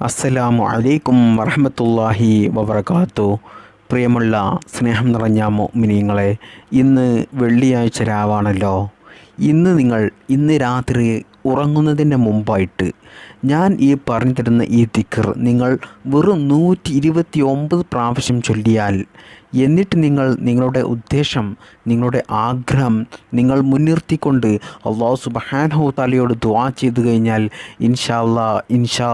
അസ്സലാമു അലൈക്കും വറഹ്മത്തുള്ളാഹി വബറകാത്തു. പ്രിയമുള്ള സ്നേഹം നിറഞ്ഞ മുഅ്മിനീങ്ങളെ, ഇന്ന് വെള്ളിയാഴ്ച രാവാണല്ലോ. ഇന്ന് രാത്രി ഉറങ്ങുന്നതിന് മുമ്പായിട്ട് ഞാൻ ഈ പറഞ്ഞു തരുന്ന ഈ ദിക്ർ നിങ്ങൾ വെറും 129 പ്രാവശ്യം ചൊല്ലിയാൽ, എന്നിട്ട് നിങ്ങളുടെ ഉദ്ദേശം, നിങ്ങളുടെ ആഗ്രഹം നിങ്ങൾ മുൻനിർത്തിക്കൊണ്ട് അല്ലാഹു സുബ്ഹാനഹു വ തആലയോട് ദുആ ചെയ്തു കഴിഞ്ഞാൽ ഇൻഷാ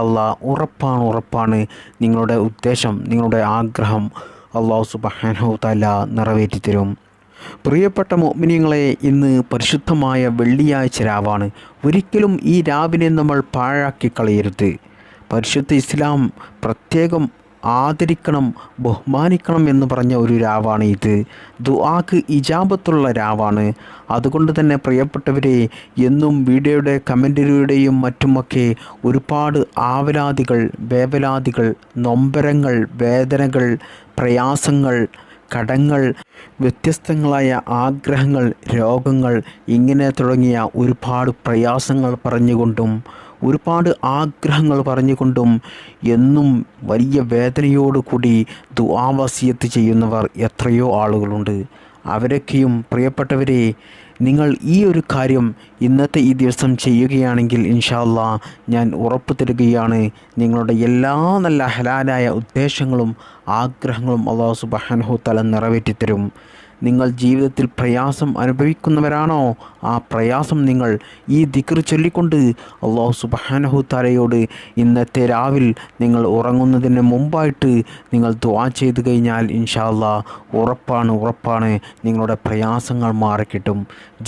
അല്ലാഹ് ഉറപ്പാണ് നിങ്ങളുടെ ഉദ്ദേശം, നിങ്ങളുടെ ആഗ്രഹം അല്ലാഹു സുബ്ഹാനഹു വ തആല നിറവേറ്റിത്തരും. പ്രിയപ്പെട്ട മുഅ്മിനീങ്ങളെ, ഇന്ന് പരിശുദ്ധമായ വെള്ളിയാഴ്ച രാവാണ്. ഒരിക്കലും ഈ രാവിനെ നമ്മൾ പാഴാക്കി കളയരുത്. പരിശുദ്ധ ഇസ്ലാം പ്രത്യേകം ആദരിക്കണം, ബഹുമാനിക്കണം എന്ന് പറഞ്ഞ ഒരു രാവാണ് ഇത്. ദുആക്ക് ഇജാബത്തുള്ള രാവാണ്. അതുകൊണ്ട് തന്നെ പ്രിയപ്പെട്ടവരെ, എന്നും വീഡിയോയുടെ കമൻറ്റിലൂടെയും മറ്റുമൊക്കെ ഒരുപാട് ആവലാതികൾ, വേവലാതികൾ, നൊമ്പരങ്ങൾ, വേദനകൾ, പ്രയാസങ്ങൾ, കടങ്ങൾ, വ്യത്യസ്തങ്ങളായ ആഗ്രഹങ്ങൾ, രോഗങ്ങൾ, ഇങ്ങനെ തുടങ്ങിയ ഒരുപാട് പ്രയാസങ്ങൾ പറഞ്ഞുകൊണ്ടും ഒരുപാട് ആഗ്രഹങ്ങൾ പറഞ്ഞുകൊണ്ടും എന്നും വലിയ വേദനയോടുകൂടി ദുആ വസിയത്ത് ചെയ്യുന്നവർ എത്രയോ ആളുകളുണ്ട്. അവരൊക്കെയും പ്രിയപ്പെട്ടവരെ, നിങ്ങൾ ഈ ഒരു കാര്യം ഇന്നത്തെ ഈ ദിവസം ചെയ്യുകയാണെങ്കിൽ ഇൻഷാ അല്ലാഹ് ഞാൻ ഉറപ്പ് തരുകയാണ്, നിങ്ങളുടെ എല്ലാ നല്ല ഹലാലായ ഉദ്ദേശങ്ങളും ആഗ്രഹങ്ങളും അല്ലാഹു സുബ്ഹാനഹു തആല നിറവേറ്റിത്തരും. നിങ്ങൾ ജീവിതത്തിൽ പ്രയാസം അനുഭവിക്കുന്നവരാണോ, ആ പ്രയാസം നിങ്ങൾ ഈ ദിക്ർ ചൊല്ലിക്കൊണ്ട് അല്ലാഹു സുബ്ഹാനഹു തആലയോട് ഇന്നത്തെ രാവിൽ നിങ്ങൾ ഉറങ്ങുന്നതിന് മുമ്പായിട്ട് നിങ്ങൾ ദുആ ചെയ്തു കഴിഞ്ഞാൽ ഇൻഷാ അല്ലാഹ് ഉറപ്പാണ് നിങ്ങളുടെ പ്രയാസങ്ങൾ മാറിക്കിട്ടും.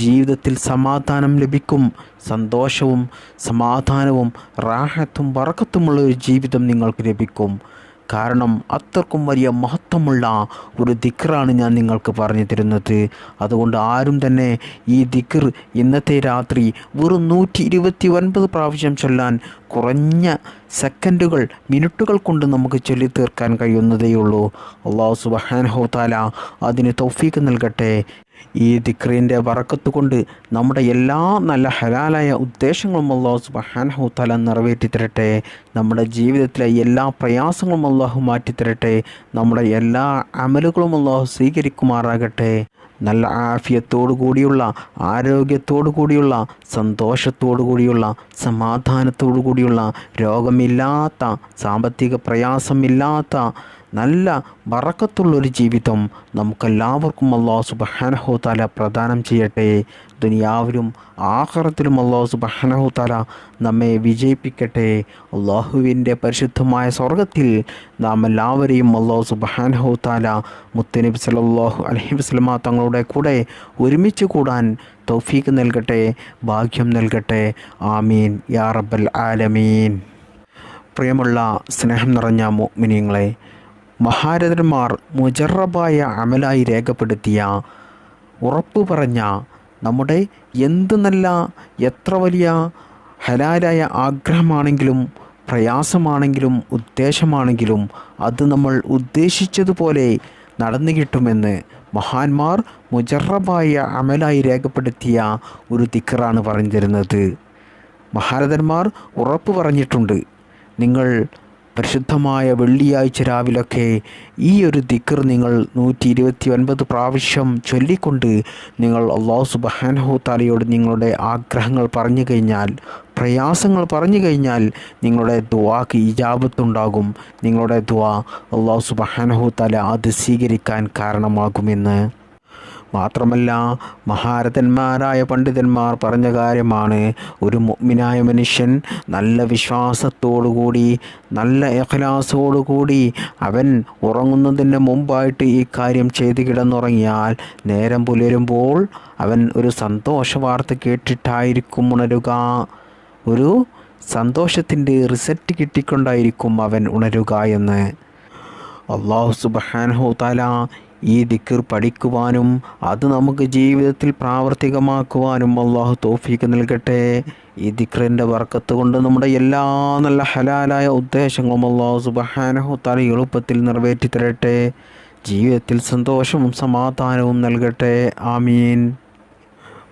ജീവിതത്തിൽ സമാധാനം ലഭിക്കും. സന്തോഷവും സമാധാനവും റാഹത്തും ബറക്കത്തുമുള്ള ഒരു ജീവിതം നിങ്ങൾക്ക് ലഭിക്കും. കാരണം അത്രക്കും വലിയ മഹത്വമുള്ള ഒരു ദിക്റാണ് ഞാൻ നിങ്ങൾക്ക് പറഞ്ഞു തരുന്നത്. അതുകൊണ്ട് ആരും തന്നെ ഈ ദിക്ർ ഇന്നത്തെ രാത്രി വെറും 129 പ്രാവശ്യം ചൊല്ലാൻ കുറഞ്ഞ സെക്കൻഡുകൾ, മിനിറ്റുകൾ കൊണ്ട് നമുക്ക് ചൊല്ലി തീർക്കാൻ കഴിയുന്നതേയുള്ളൂ. അല്ലാഹു സുബ്ഹാനഹു വ തആല അതിന് തൗഫീഖ് നൽകട്ടെ. ഈ ദിക്റിൻ്റെ ബറക്കത്ത് കൊണ്ട് നമ്മുടെ എല്ലാ നല്ല ഹലാലായ ഉദ്ദേശങ്ങളും അല്ലാഹു സുബ്ഹാനഹു വ തആല നിറവേറ്റി തരട്ടെ. നമ്മുടെ ജീവിതത്തിലെ എല്ലാ പ്രയാസങ്ങളും അല്ലാഹു മാറ്റിത്തരട്ടെ. നമ്മുടെ എല്ലാ അമലുകളും അല്ലാഹു സ്വീകരിക്കുമാറാകട്ടെ. നല്ല ആഫിയത്തോടു കൂടിയുള്ള, ആരോഗ്യത്തോടു കൂടിയുള്ള, സന്തോഷത്തോടു കൂടിയുള്ള, സമാധാനത്തോടു കൂടിയുള്ള, രോഗമില്ലാത്ത, സാമ്പത്തിക പ്രയാസമില്ലാത്ത നല്ല ബറക്കത്തുള്ളൊരു ജീവിതം നമുക്കെല്ലാവർക്കും അല്ലാഹു സുബ്ഹാനഹു വ തആല പ്രദാനം ചെയ്യട്ടെ. ദുനിയാവിലും ആഖിറത്തിലും അല്ലാഹു സുബ്ഹാനഹു വ തആല നമ്മെ വിജയിപ്പിക്കട്ടെ. അല്ലാഹുവിൻ്റെ പരിശുദ്ധമായ സ്വർഗ്ഗത്തിൽ നാം എല്ലാവരെയും അല്ലാഹു സുബ്ഹാനഹു വ തആല മുത്തുനബി സല്ലല്ലാഹു അലൈഹി വസല്ലമ തങ്ങളുടെ കൂടെ ഒരുമിച്ച് കൂടാൻ തൗഫീഖ് നൽകട്ടെ, ഭാഗ്യം നൽകട്ടെ. ആമീൻ യാ റബ്ബൽ ആലമീൻ. പ്രിയമുള്ള സ്നേഹം നിറഞ്ഞ മുഅ്മിനീങ്ങളെ, മഹാരഥന്മാർ മുജറബായ അമലായി രേഖപ്പെടുത്തിയ, ഉറപ്പ് പറഞ്ഞ, നമ്മുടെ എന്ത് നല്ല, എത്ര വലിയ ഹലാലായ ആഗ്രഹമാണെങ്കിലും പ്രയാസമാണെങ്കിലും ഉദ്ദേശമാണെങ്കിലും അത് നമ്മൾ ഉദ്ദേശിച്ചതുപോലെ നടന്നു കിട്ടുമെന്ന് മഹാന്മാർ മുജറബായ അമലായി രേഖപ്പെടുത്തിയ ഒരു ദിക്റാണ് പറഞ്ഞു തരുന്നത്. മഹാരഥന്മാർ ഉറപ്പ് പറഞ്ഞിട്ടുണ്ട്, നിങ്ങൾ പരിശുദ്ധമായ വെള്ളിയാഴ്ച രാവിലൊക്കെ ഈ ഒരു ദിക്ർ നിങ്ങൾ 129 പ്രാവശ്യം ചൊല്ലിക്കൊണ്ട് നിങ്ങൾ അല്ലാഹു സുബ്ഹാനഹു വ തആലയോട് നിങ്ങളുടെ ആഗ്രഹങ്ങൾ പറഞ്ഞു കഴിഞ്ഞാൽ, പ്രയാസങ്ങൾ പറഞ്ഞു കഴിഞ്ഞാൽ നിങ്ങളുടെ ദുആക്ക് ഇജാബത്തുണ്ടാകും. നിങ്ങളുടെ ദുആ അല്ലാഹു സുബ്ഹാനഹു വ തആല അത് സ്വീകരിക്കാൻ കാരണമാകുമെന്ന് മാത്രമല്ല, മഹാരഥന്മാരായ പണ്ഡിതന്മാർ പറഞ്ഞ കാര്യമാണ്, ഒരു മുഅ്മിനായ മനുഷ്യൻ നല്ല വിശ്വാസത്തോടുകൂടി, നല്ല ഇഖ്ലാസോടുകൂടി അവൻ ഉറങ്ങുന്നതിന് മുമ്പായിട്ട് ഈ കാര്യം ചെയ്ത് കിടന്നുറങ്ങിയാൽ നേരം പുലരുമ്പോൾ അവൻ ഒരു സന്തോഷ വാർത്ത കേട്ടിട്ടായിരിക്കും ഉണരുക. ഒരു സന്തോഷത്തിൻ്റെ റിസൾട്ട് കിട്ടിക്കൊണ്ടായിരിക്കും അവൻ ഉണരുക എന്ന്. അല്ലാഹു സുബ്ഹാനഹു വ തആല ഈ ദിക്ർ പഠിക്കുവാനും അത് നമുക്ക് ജീവിതത്തിൽ പ്രാവർത്തികമാക്കുവാനും അല്ലാഹു തൗഫീഖ് നൽകട്ടെ. ഈ ദിക്റിൻ്റെ ബർക്കത്ത് കൊണ്ട് നമ്മുടെ എല്ലാ നല്ല ഹലാലായ ഉദ്ദേശങ്ങളും അല്ലാഹു സുബ്ഹാനഹു വ തആല എളുപ്പത്തിൽ നിറവേറ്റി തരട്ടെ. ജീവിതത്തിൽ സന്തോഷവും സമാധാനവും നൽകട്ടെ. ആമീൻ.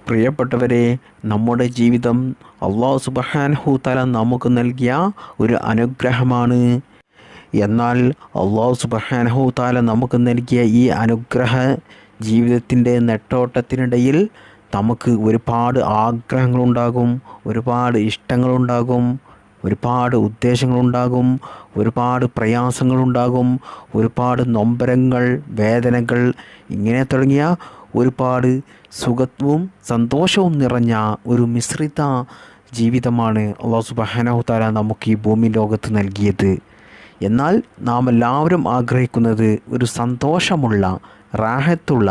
പ്രിയപ്പെട്ടവരെ, നമ്മുടെ ജീവിതം അല്ലാഹു സുബ്ഹാനഹു തആല നമുക്ക് നൽകിയ ഒരു അനുഗ്രഹമാണ്. എന്നാൽ അല്ലാഹു സുബ്ഹാനഹു തആല നമുക്ക് നൽകിയ ഈ അനുഗ്രഹ ജീവിതത്തിൻ്റെ നെട്ടോട്ടത്തിനിടയിൽ നമുക്ക് ഒരുപാട് ആഗ്രഹങ്ങളുണ്ടാകും, ഒരുപാട് ഇഷ്ടങ്ങളുണ്ടാകും, ഒരുപാട് ഉദ്ദേശങ്ങളുണ്ടാകും, ഒരുപാട് പ്രയാസങ്ങളുണ്ടാകും, ഒരുപാട് നൊമ്പരങ്ങൾ, വേദനകൾ, ഇങ്ങനെ തുടങ്ങിയ ഒരുപാട് സുഖവും സന്തോഷവും നിറഞ്ഞ ഒരു മിശ്രിത ജീവിതമാണ് അല്ലാഹു സുബ്ഹാനഹു തആല നമുക്ക് ഈ ഭൂമി ലോകത്ത് നൽകിയത്. എന്നാൽ നാം എല്ലാവരും ആഗ്രഹിക്കുന്നത് ഒരു സന്തോഷമുള്ള, റാഹത്തുള്ള,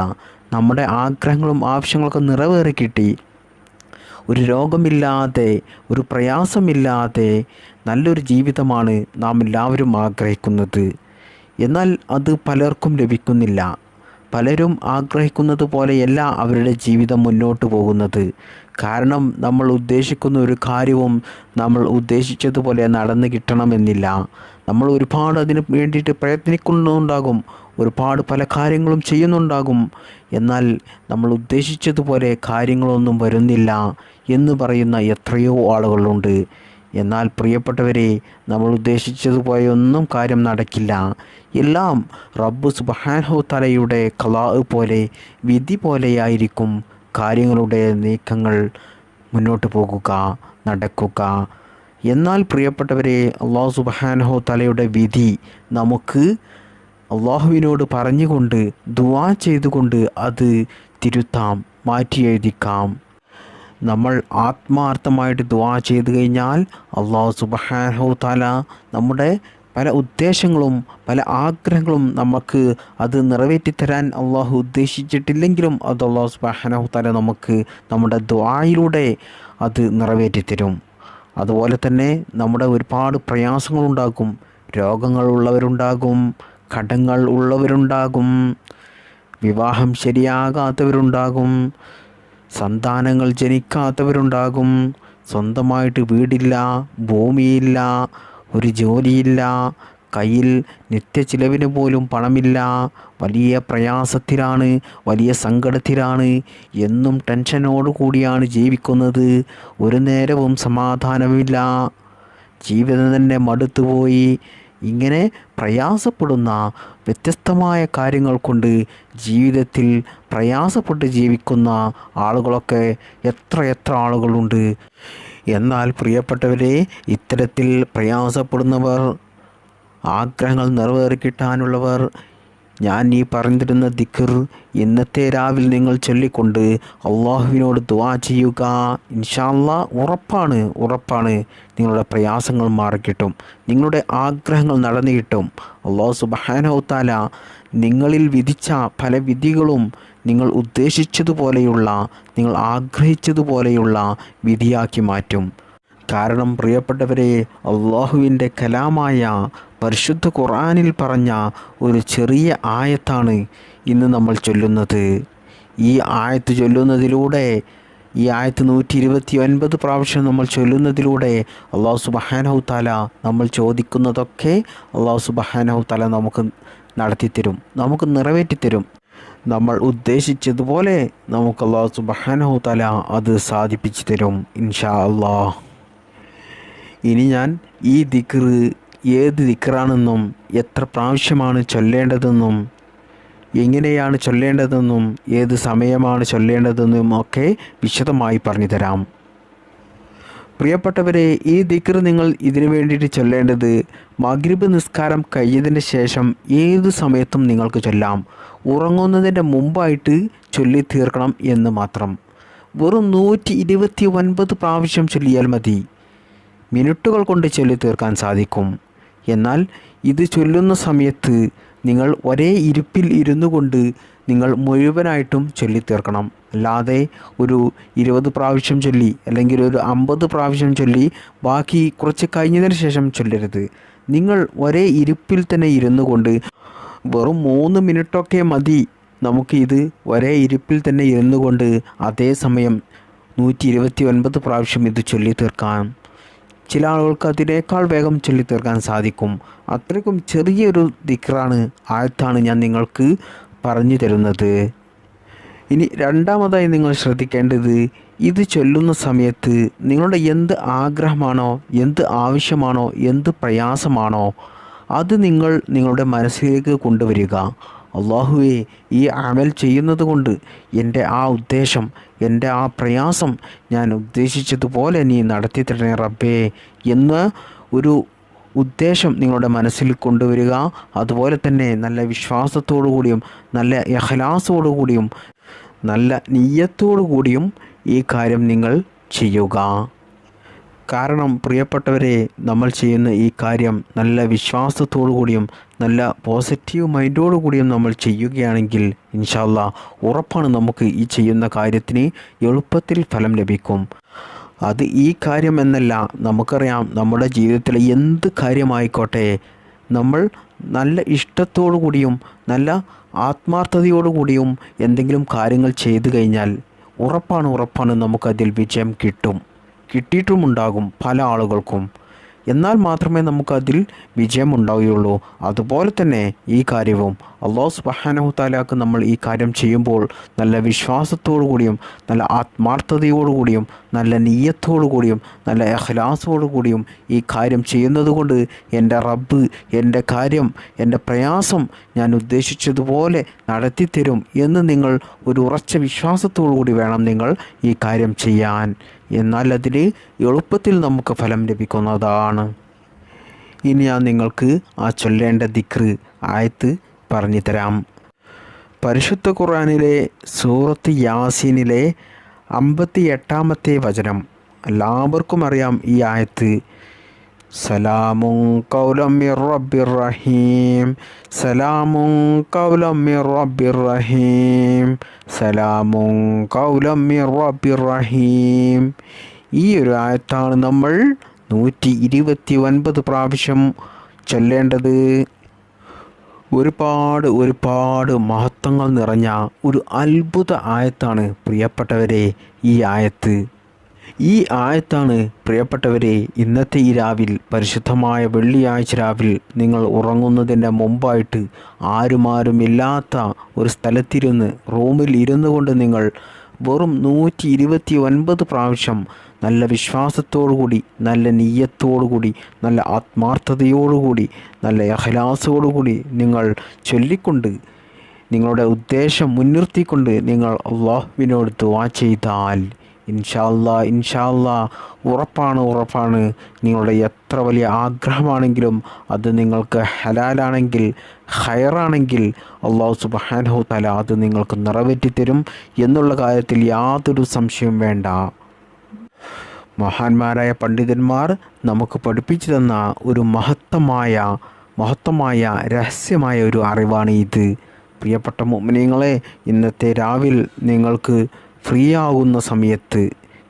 നമ്മുടെ ആഗ്രഹങ്ങളും ആവശ്യങ്ങളൊക്കെ നിറവേറി കിട്ടി, ഒരു രോഗമില്ലാതെ, ഒരു പ്രയാസമില്ലാതെ നല്ലൊരു ജീവിതമാണ് നാം എല്ലാവരും ആഗ്രഹിക്കുന്നത്. എന്നാൽ അത് പലർക്കും ലഭിക്കുന്നില്ല. പലരും ആഗ്രഹിക്കുന്നത് പോലെയല്ല അവരുടെ ജീവിതം മുന്നോട്ട് പോകുന്നത്. കാരണം നമ്മൾ ഉദ്ദേശിക്കുന്ന ഒരു കാര്യവും നമ്മൾ ഉദ്ദേശിച്ചതുപോലെ നടന്നു കിട്ടണമെന്നില്ല. നമ്മൾ ഒരുപാട് അതിന് വേണ്ടിയിട്ട് പ്രയത്നിക്കുന്നുണ്ടാകും, ഒരുപാട് പല കാര്യങ്ങളും ചെയ്യുന്നുണ്ടാകും. എന്നാൽ നമ്മൾ ഉദ്ദേശിച്ചതുപോലെ കാര്യങ്ങളൊന്നും വരുന്നില്ല എന്ന് പറയുന്ന എത്രയോ ആളുകളുണ്ട്. എന്നാൽ പ്രിയപ്പെട്ടവരെ, നമ്മൾ ഉദ്ദേശിച്ചതുപോലെ ഒന്നും കാര്യം നടക്കില്ല. എല്ലാം റബ്ബ് സുബ്ഹാനഹു തആലയുടെ ഖളാ പോലെ, വിധി പോലെയായിരിക്കും കാര്യങ്ങളുടെ നീക്കങ്ങൾ മുന്നോട്ട് പോകുക, നടക്കുക. എന്നാൽ പ്രിയപ്പെട്ടവരെ, അല്ലാഹു സുബ്ഹാനഹു തആലയുടെ വിധി നമുക്ക് അള്ളാഹുവിനോട് പറഞ്ഞുകൊണ്ട്, ദുആ ചെയ്തുകൊണ്ട് അത് തിരുത്താം, മാറ്റി എഴുതിക്കാം. നമ്മൾ ആത്മാർത്ഥമായിട്ട് ദുആ ചെയ്തു കഴിഞ്ഞാൽ അല്ലാഹു സുബ്ഹാനഹു തആല നമ്മുടെ പല ഉദ്ദേശങ്ങളും പല ആഗ്രഹങ്ങളും നമുക്ക് അത് നിറവേറ്റിത്തരാൻ അള്ളാഹു ഉദ്ദേശിച്ചിട്ടില്ലെങ്കിലും അത് അല്ലാഹു സുബ്ഹാനഹു തആല നമുക്ക് നമ്മുടെ ദുആയിലൂടെ അത് നിറവേറ്റിത്തരും. അതുപോലെ തന്നെ നമ്മുടെ ഒരുപാട് പ്രയാസങ്ങളുണ്ടാകും, രോഗങ്ങളുള്ളവരുണ്ടാകും, കടങ്ങൾ ഉള്ളവരുണ്ടാകും, വിവാഹം ശരിയാകാത്തവരുണ്ടാകും, സന്താനങ്ങൾ ജനിക്കാത്തവരുണ്ടാകും, സ്വന്തമായിട്ട് വീടില്ല, ഭൂമിയില്ല, ഒരു ജോലിയില്ല, കയ്യിൽ നിത്യചിലവിന് പോലും പണമില്ല, വലിയ പ്രയാസത്തിലാണ്, വലിയ സങ്കടത്തിലാണ്, എന്നും ടെൻഷനോട് കൂടിയാണ് ജീവിക്കുന്നത്, ഒരു നേരവും സമാധാനമില്ല, ജീവിതം തന്നെ മടുത്തുപോയി. ഇങ്ങനെ പ്രയാസപ്പെടുന്ന വ്യത്യസ്തമായ കാര്യങ്ങൾ കൊണ്ട് ജീവിതത്തിൽ പ്രയാസപ്പെട്ട് ജീവിക്കുന്ന ആളുകളൊക്കെ എത്ര ആളുകളുണ്ട്. എന്നാൽ പ്രിയപ്പെട്ടവരെ, ഇത്തരത്തിൽ പ്രയാസപ്പെടുന്നവർ, ആഗ്രഹങ്ങൾ നിറവേറി കിട്ടാനുള്ളവർ, ഞാൻ ഈ പറഞ്ഞിരുന്ന ദിക്ർ ഇന്നത്തെ രാവിലെ നിങ്ങൾ ചൊല്ലിക്കൊണ്ട് അള്ളാഹുവിനോട് ദുആ ചെയ്യുക. ഇൻഷാ അല്ലാഹ് ഉറപ്പാണ് നിങ്ങളുടെ പ്രയാസങ്ങൾ മാറിക്കിട്ടും, നിങ്ങളുടെ ആഗ്രഹങ്ങൾ നടന്നു കിട്ടും. അല്ലാഹു സുബ്ഹാനഹു തആല നിങ്ങളിൽ വിധിച്ച പല വിധികളും നിങ്ങൾ ഉദ്ദേശിച്ചതുപോലെയുള്ള, നിങ്ങൾ ആഗ്രഹിച്ചതുപോലെയുള്ള വിധിയാക്കി മാറ്റും. കാരണം പ്രിയപ്പെട്ടവരെ, അള്ളാഹുവിൻ്റെ കലാമായ പരിശുദ്ധ ഖുർആനിൽ പറഞ്ഞ ഒരു ചെറിയ ആയത്താണ് ഇന്ന് നമ്മൾ ചൊല്ലുന്നത്. ഈ ആയത്ത് ചൊല്ലുന്നതിലൂടെ, ഈ ആയത്ത് 129 പ്രാവശ്യം നമ്മൾ ചൊല്ലുന്നതിലൂടെ അല്ലാഹു സുബ്ഹാനഹു തആല നമ്മൾ ചോദിക്കുന്നതൊക്കെ അല്ലാഹു സുബ്ഹാനഹു തആല നമുക്ക് നടത്തിത്തരും, നമുക്ക് നിറവേറ്റിത്തരും. നമ്മൾ ഉദ്ദേശിച്ചതുപോലെ നമുക്ക് അല്ലാഹു സുബ്ഹാനഹു തആല അത് സാധിപ്പിച്ചു തരും ഇൻഷാ അല്ലാഹ്. ഇനി ഞാൻ ഈ ദിക്ർ ഏത് ദിക്റാണെന്നും എത്ര പ്രാവശ്യമാണ് ചൊല്ലേണ്ടതെന്നും എങ്ങനെയാണ് ചൊല്ലേണ്ടതെന്നും ഏത് സമയമാണ് ചൊല്ലേണ്ടതെന്നും ഒക്കെ വിശദമായി പറഞ്ഞു തരാം. പ്രിയപ്പെട്ടവരെ, ഈ ദിക്ർ നിങ്ങൾ ഇതിനു വേണ്ടിയിട്ട് ചൊല്ലേണ്ടത് മഗ്രിബ് നിസ്കാരം കഴിഞ്ഞതിന് ശേഷം ഏത് സമയത്തും നിങ്ങൾക്ക് ചൊല്ലാം. ഉറങ്ങുന്നതിൻ്റെ മുമ്പായിട്ട് ചൊല്ലി തീർക്കണം എന്ന് മാത്രം. വെറും 129 പ്രാവശ്യം ചൊല്ലിയാൽ മതി, മിനിറ്റുകൾ കൊണ്ട് ചൊല്ലി തീർക്കാൻ സാധിക്കും. എന്നാൽ ഇത് ചൊല്ലുന്ന സമയത്ത് നിങ്ങൾ ഒരേ ഇരിപ്പിൽ ഇരുന്നു കൊണ്ട് നിങ്ങൾ മുഴുവനായിട്ടും ചൊല്ലി തീർക്കണം. അല്ലാതെ ഒരു 20 പ്രാവശ്യം ചൊല്ലി അല്ലെങ്കിൽ ഒരു 50 പ്രാവശ്യം ചൊല്ലി ബാക്കി കുറച്ച് കഴിഞ്ഞതിന് ശേഷം ചൊല്ലരുത്. നിങ്ങൾ ഒരേ ഇരിപ്പിൽ തന്നെ ഇരുന്നു കൊണ്ട് വെറും 3 മിനിറ്റൊക്കെ മതി നമുക്ക് ഇത് ഒരേ ഇരിപ്പിൽ തന്നെ ഇരുന്നു കൊണ്ട് അതേസമയം 129 പ്രാവശ്യം ഇത് ചൊല്ലി തീർക്കാം. ചില ആളുകൾക്ക് അതിനേക്കാൾ വേഗം ചൊല്ലി തീർക്കാൻ സാധിക്കും. അത്രയ്ക്കും ചെറിയൊരു ദിക്റാണ്, ആയത്താണ് ഞാൻ നിങ്ങൾക്ക് പറഞ്ഞു തരുന്നത്. ഇനി രണ്ടാമതായി നിങ്ങൾ ശ്രദ്ധിക്കേണ്ടത്, ഇത് ചൊല്ലുന്ന സമയത്ത് നിങ്ങളുടെ എന്ത് ആഗ്രഹമാണോ, എന്ത് ആവശ്യമാണോ, എന്ത് പ്രയാസമാണോ, അത് നിങ്ങൾ നിങ്ങളുടെ മനസ്സിലേക്ക് കൊണ്ടുവരിക. അള്ളാഹുവേ, ഈ അമൽ ചെയ്യുന്നത് കൊണ്ട് എൻ്റെ ആ ഉദ്ദേശം, എൻ്റെ ആ പ്രയാസം ഞാൻ ഉദ്ദേശിച്ചതുപോലെ നീ നടത്തി തരണേ റബ്ബേ എന്ന് ഒരു ഉദ്ദേശം നിങ്ങളുടെ മനസ്സിൽ കൊണ്ടുവരിക. അതുപോലെ തന്നെ നല്ല വിശ്വാസത്തോടു കൂടിയും നല്ല ഇഖ്ലാസോടു കൂടിയും നല്ല നിയ്യത്തോടു കൂടിയും ഈ കാര്യം നിങ്ങൾ ചെയ്യുക. കാരണം പ്രിയപ്പെട്ടവരെ, നമ്മൾ ചെയ്യുന്ന ഈ കാര്യം നല്ല വിശ്വാസത്തോടു കൂടിയും നല്ല പോസിറ്റീവ് മൈൻഡോടു കൂടിയും നമ്മൾ ചെയ്യുകയാണെങ്കിൽ ഇൻഷാ അല്ലാഹ് ഉറപ്പാണ് നമുക്ക് ഈ ചെയ്യുന്ന കാര്യത്തിന് എളുപ്പത്തിൽ ഫലം ലഭിക്കും. അത് ഈ കാര്യം എന്നല്ല, നമുക്കറിയാം നമ്മുടെ ജീവിതത്തിലെ എന്ത് കാര്യമായിക്കോട്ടെ, നമ്മൾ നല്ല ഇഷ്ടത്തോടു കൂടിയും നല്ല ആത്മാർത്ഥതയോടു കൂടിയും എന്തെങ്കിലും കാര്യങ്ങൾ ചെയ്തു കഴിഞ്ഞാൽ ഉറപ്പാണ് നമുക്കതിൽ വിജയം കിട്ടിയിട്ടുമുണ്ടാകും പല ആളുകൾക്കും. എന്നാൽ മാത്രമേ നമുക്കതിൽ വിജയമുണ്ടാവുകയുള്ളൂ. അതുപോലെ തന്നെ ഈ കാര്യവും അല്ലാഹു സുബ്ഹാനഹു തആലക്ക് നമ്മൾ ഈ കാര്യം ചെയ്യുമ്പോൾ നല്ല വിശ്വാസത്തോടു കൂടിയും നല്ല ആത്മാർത്ഥതയോടു കൂടിയും നല്ല നിയ്യത്തോടു കൂടിയും നല്ല ഇഖ്ലാസോടു കൂടിയും ഈ കാര്യം ചെയ്യുന്നത് കൊണ്ട് എൻ്റെ റബ്ബ് എൻ്റെ കാര്യം, എൻ്റെ പ്രയാസം ഞാൻ ഉദ്ദേശിച്ചതുപോലെ നടത്തിത്തരും എന്ന് നിങ്ങൾ ഒരു ഉറച്ച വിശ്വാസത്തോടു കൂടി വേണം നിങ്ങൾ ഈ കാര്യം ചെയ്യാൻ. എന്നാൽ അതിന് എളുപ്പത്തിൽ നമുക്ക് ഫലം ലഭിക്കുന്നതാണ്. ഇനി ഞാൻ നിങ്ങൾക്ക് ആ ചൊല്ലേണ്ട ദിക്ർ ആയത്ത് പറഞ്ഞു തരാം. പരിശുദ്ധ ഖുർആനിലെ സൂറത്ത് യാസീനിലെ 58-ാമത്തെ വചനം. എല്ലാവർക്കും അറിയാം ഈ ആയത്ത്. സലാമുൻ ഖൗലം മിർ റബ്ബിർ റഹീം, സലാമുൻ ഖൗലം മിർ റബ്ബിർ റഹീം, സലാമുൻ ഖൗലം മിർ റബ്ബിർ റഹീം. ഈ ഒരു ആയത്താണ് നമ്മൾ 129 പ്രാവശ്യം ചൊല്ലേണ്ടത്. ഒരുപാട് മഹത്വങ്ങൾ നിറഞ്ഞ ഒരു അത്ഭുത ആയത്താണ് പ്രിയപ്പെട്ടവരെ ഈ ആയത്ത്. ഈ ആയത്താണ് പ്രിയപ്പെട്ടവരെ ഇന്നത്തെ ഈ രാവിൽ, പരിശുദ്ധമായ വെള്ളിയാഴ്ച രാവിൽ നിങ്ങൾ ഉറങ്ങുന്നതിൻ്റെ മുമ്പായിട്ട് ആരുമില്ലാത്ത ഒരു സ്ഥലത്തിരുന്ന് റൂമിൽ ഇരുന്നു കൊണ്ട് നിങ്ങൾ വെറും 129 പ്രാവശ്യം നല്ല വിശ്വാസത്തോടുകൂടി നല്ല നിയ്യത്തോടുകൂടി നല്ല ആത്മാർത്ഥതയോടുകൂടി നല്ല ഇഖ്ലാസോടുകൂടി നിങ്ങൾ ചൊല്ലിക്കൊണ്ട് നിങ്ങളുടെ ഉദ്ദേശം മുൻനിർത്തിക്കൊണ്ട് നിങ്ങൾ അള്ളാഹുവിനോട് ദുആ ചെയ്താൽ ഇൻഷാ അല്ലാഹ് ഉറപ്പാണ് നിങ്ങളുടെ എത്ര വലിയ ആഗ്രഹമാണെങ്കിലും അത് നിങ്ങൾക്ക് ഹലാലാണെങ്കിൽ ഖൈറാണെങ്കിൽ അല്ലാഹു സുബ്ഹാനഹു തആല അത് നിങ്ങൾക്ക് നിറവേറ്റിത്തരും എന്നുള്ള കാര്യത്തിൽ യാതൊരു സംശയവും വേണ്ട. മഹാന്മാരായ പണ്ഡിതന്മാർ നമുക്ക് പഠിപ്പിച്ചു തന്ന ഒരു മഹത്തമായ രഹസ്യമായ ഒരു അറിവാണ് ഇത്. പ്രിയപ്പെട്ട മുഅ്മിനീങ്ങളെ, ഇന്നത്തെ രാവിൽ നിങ്ങൾക്ക് ഫ്രീ ആകുന്ന സമയത്ത്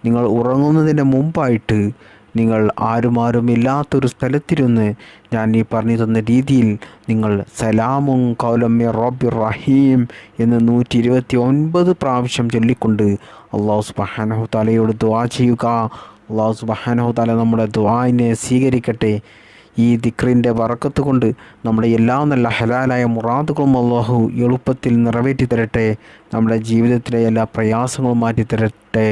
നിങ്ങൾ ഉറങ്ങുന്നതിന് മുമ്പായിട്ട് നിങ്ങൾ ആരുമില്ലാത്തൊരു സ്ഥലത്തിരുന്ന് ഞാൻ ഈ പറഞ്ഞു തന്ന രീതിയിൽ നിങ്ങൾ സലാമുൻ ഖൗലം മിർ റബ്ബിർ റഹീം എന്ന് 129 പ്രാവശ്യം ചൊല്ലിക്കൊണ്ട് അല്ലാഹു സുബ്ഹാനഹു തആലയോട് ദുആ ചെയ്യുക. അല്ലാഹു സുബ്ഹാനഹു തആല നമ്മുടെ ദുആഇനെ സ്വീകരിക്കട്ടെ. ഈ ദിക്റിൻ്റെ ബറക്കത്ത് കൊണ്ട് നമ്മുടെ എല്ലാ നല്ല ഹലാലായ മുറാദുകളും അല്ലാഹു എളുപ്പത്തിൽ നിറവേറ്റി തരട്ടെ. നമ്മുടെ ജീവിതത്തിലെ എല്ലാ പ്രയാസങ്ങളും മാറ്റി തരട്ടെ.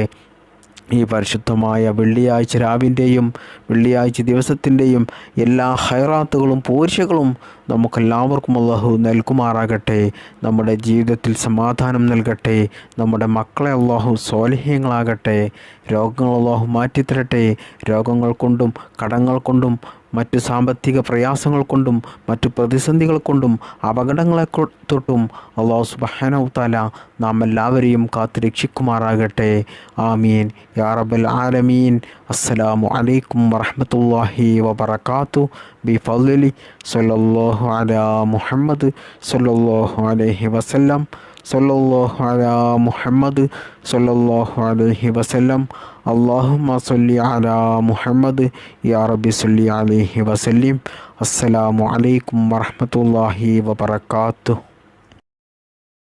ഈ പരിശുദ്ധമായ വെള്ളിയാഴ്ച രാവിൻ്റെയും വെള്ളിയാഴ്ച ദിവസത്തിൻ്റെയും എല്ലാ ഹൈറാത്തുകളും പോർച്ചകളും നമുക്കെല്ലാവർക്കും അല്ലാഹു നൽകുമാറാകട്ടെ. നമ്മുടെ ജീവിതത്തിൽ സമാധാനം നൽകട്ടെ. നമ്മുടെ മക്കളെ അല്ലാഹു സ്വാലിഹ്യങ്ങളാകട്ടെ. രോഗങ്ങൾ അല്ലാഹു മാറ്റിത്തരട്ടെ. രോഗങ്ങൾ കൊണ്ടും കടങ്ങൾ കൊണ്ടും മറ്റു സാമ്പത്തിക പ്രയാസങ്ങൾ കൊണ്ടും മറ്റു പ്രതിസന്ധികൾ കൊണ്ടും അപകടങ്ങളെ തൊട്ടും അല്ലാഹു സുബ്ഹാനഹു തആല നാം എല്ലാവരെയും കാത്തു രക്ഷിക്കുമാറാകട്ടെ. ആമീൻ യാ റബ്ബൽ ആലമീൻ. അസ്സലാമു അലൈക്കും വറഹ്മത്തുള്ളാഹി വബറകാതുഹു. ബിഫദ്ലി സല്ലല്ലാഹു അലാ മുഹമ്മദ് സല്ലല്ലാഹു അലൈഹി വസല്ലം. സല്ലല്ലാഹു അലാ മുഹമ്മദ് സല്ലല്ലാഹു അലൈഹി വസല്ലം. അല്ലാഹുമ്മ സല്ലി അലാ മുഹമ്മദ് യാ റബ്ബി സല്ലി അലൈഹി വസല്ലിം. അസ്സലാമു അലൈക്കും വറഹ്മത്തുള്ളാഹി വബറകാതുഹു.